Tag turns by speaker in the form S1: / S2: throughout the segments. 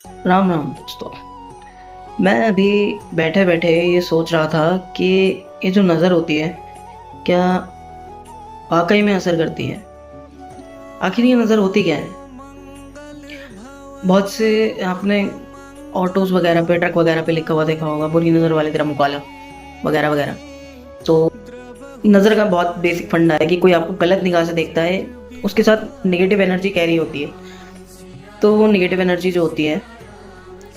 S1: राम राम दोस्तों। मैं अभी बैठे बैठे ये सोच रहा था कि ये जो नज़र होती है क्या वाकई में असर करती है। आखिर ये नज़र होती क्या है। बहुत से आपने ऑटोज वगैरह पे, ट्रक वगैरह पे लिखा हुआ देखा होगा, बुरी नज़र वाले तेरा मुकाला वगैरह वगैरह। तो नज़र का बहुत बेसिक फंडा है कि कोई आपको गलत निगाह से देखता है, उसके साथ नेगेटिव एनर्जी कैरी होती है। तो वो नेगेटिव एनर्जी जो होती है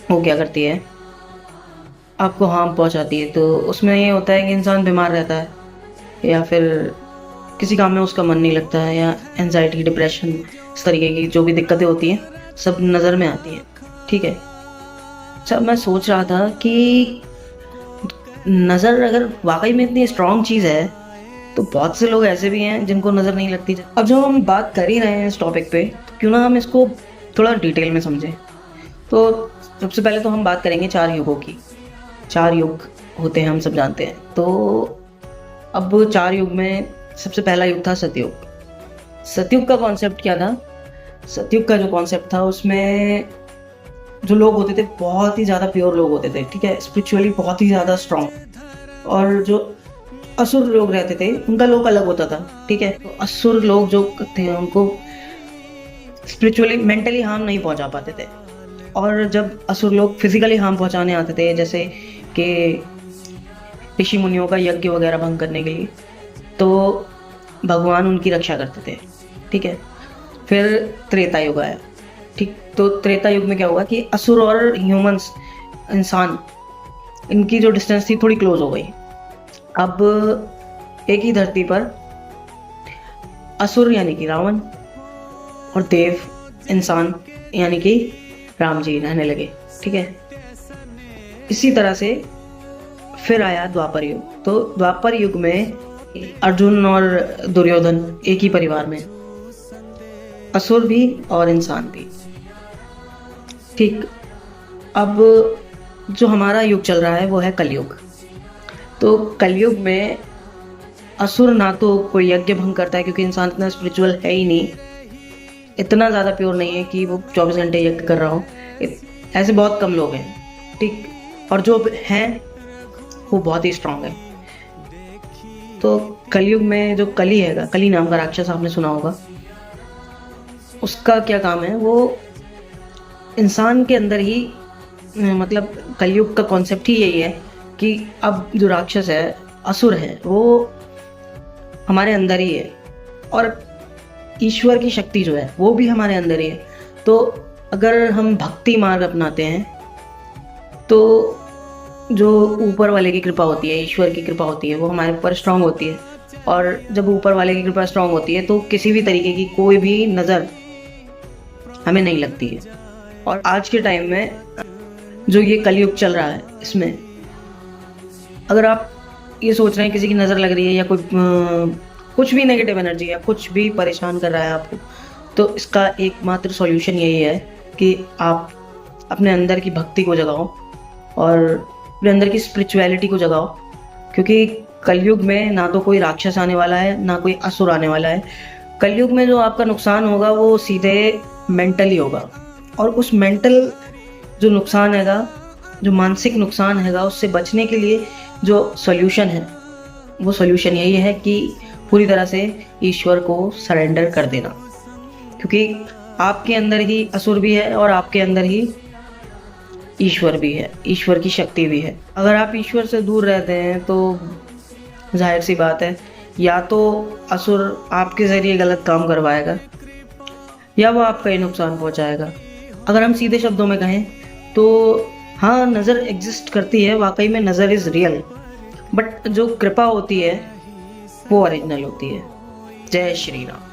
S1: वो क्या करती है, आपको हार्म पहुंचाती है। तो उसमें ये होता है कि इंसान बीमार रहता है, या फिर किसी काम में उसका मन नहीं लगता है, या एनजाइटी, डिप्रेशन, इस तरीके की जो भी दिक्कतें होती हैं सब नज़र में आती हैं। ठीक है। अच्छा, मैं सोच रहा था कि नज़र अगर वाकई में इतनी स्ट्रॉन्ग चीज़ है तो बहुत से लोग ऐसे भी हैं जिनको नज़र नहीं लगती। अब जब हम बात कर ही रहे हैं इस टॉपिक पे, तो क्यों ना हम इसको थोड़ा डिटेल में समझें। तो सबसे पहले तो हम बात करेंगे 4 युगों की। 4 युग होते हैं, हम सब जानते हैं। तो अब 4 युग में सबसे पहला युग था सतयुग। सतयुग का कॉन्सेप्ट क्या था? सतयुग का जो कॉन्सेप्ट था उसमें जो लोग होते थे बहुत ही ज़्यादा प्योर लोग होते थे। ठीक है। स्पिरिचुअली बहुत ही ज़्यादा स्ट्रॉन्ग। और जो असुर लोग रहते थे उनका लोग अलग होता था। ठीक है। तो असुर लोग जो थे उनको स्पिरिचुअली, मेंटली हार्म नहीं पहुंचा पाते थे। और जब असुर लोग फिजिकली हार्म पहुंचाने आते थे, जैसे कि ऋषि मुनियों का यज्ञ वगैरह भंग करने के लिए, तो भगवान उनकी रक्षा करते थे। ठीक है। फिर त्रेता युग आया। ठीक। तो त्रेता युग में क्या हुआ कि असुर और ह्यूमंस, इंसान, इनकी जो डिस्टेंस थी थोड़ी क्लोज हो गई। अब एक ही धरती पर असुर यानी कि रावण और देव, इंसान यानी कि राम जी रहने लगे। ठीक है। इसी तरह से फिर आया द्वापर युग। तो द्वापर युग में अर्जुन और दुर्योधन एक ही परिवार में, असुर भी और इंसान भी। ठीक। अब जो हमारा युग चल रहा है वो है कलयुग। तो कलयुग में असुर ना तो कोई यज्ञ भंग करता है, क्योंकि इंसान इतना स्पिरिचुअल है ही नहीं, इतना ज़्यादा प्योर नहीं है कि वो 24 घंटे यज्ञ कर रहा हो। ऐसे बहुत कम लोग हैं। ठीक। और जो हैं वो बहुत ही स्ट्रांग है। तो कलयुग में जो कली है, कली नाम का राक्षस आपने सुना होगा, उसका क्या काम है, वो इंसान के अंदर ही, मतलब कलयुग का कॉन्सेप्ट ही यही है कि अब जो राक्षस है, असुर है, वो हमारे अंदर ही है। और ईश्वर की शक्ति जो है वो भी हमारे अंदर ही है। तो अगर हम भक्ति मार्ग अपनाते हैं तो जो ऊपर वाले की कृपा होती है, ईश्वर की कृपा होती है, वो हमारे ऊपर स्ट्रांग होती है। और जब ऊपर वाले की कृपा स्ट्रांग होती है तो किसी भी तरीके की कोई भी नज़र हमें नहीं लगती है। और आज के टाइम में जो ये कलयुग चल रहा है, इसमें अगर आप ये सोच रहे हैं किसी की नज़र लग रही है, या कोई कुछ भी नेगेटिव एनर्जी या कुछ भी परेशान कर रहा है आपको, तो इसका एकमात्र सॉल्यूशन यही है कि आप अपने अंदर की भक्ति को जगाओ और अपने अंदर की स्पिरिचुअलिटी को जगाओ। क्योंकि कलयुग में ना तो कोई राक्षस आने वाला है, ना कोई असुर आने वाला है। कलयुग में जो आपका नुकसान होगा वो सीधे मेंटली होगा। और उस मेंटल जो नुकसान हैगा, जो मानसिक नुकसान हैगा, उससे बचने के लिए जो सॉल्यूशन है, वो सॉल्यूशन यही है कि पूरी तरह से ईश्वर को सरेंडर कर देना। क्योंकि आपके अंदर ही असुर भी है और आपके अंदर ही ईश्वर भी है, ईश्वर की शक्ति भी है। अगर आप ईश्वर से दूर रहते हैं तो जाहिर सी बात है, या तो असुर आपके ज़रिए गलत काम करवाएगा, या वो आपका ही नुकसान पहुंचाएगा। अगर हम सीधे शब्दों में कहें तो हाँ, नज़र एग्जिस्ट करती है, वाकई में नज़र इज़ रियल, बट जो कृपा होती है वो ओरिजिनल होती है। जय श्री राम।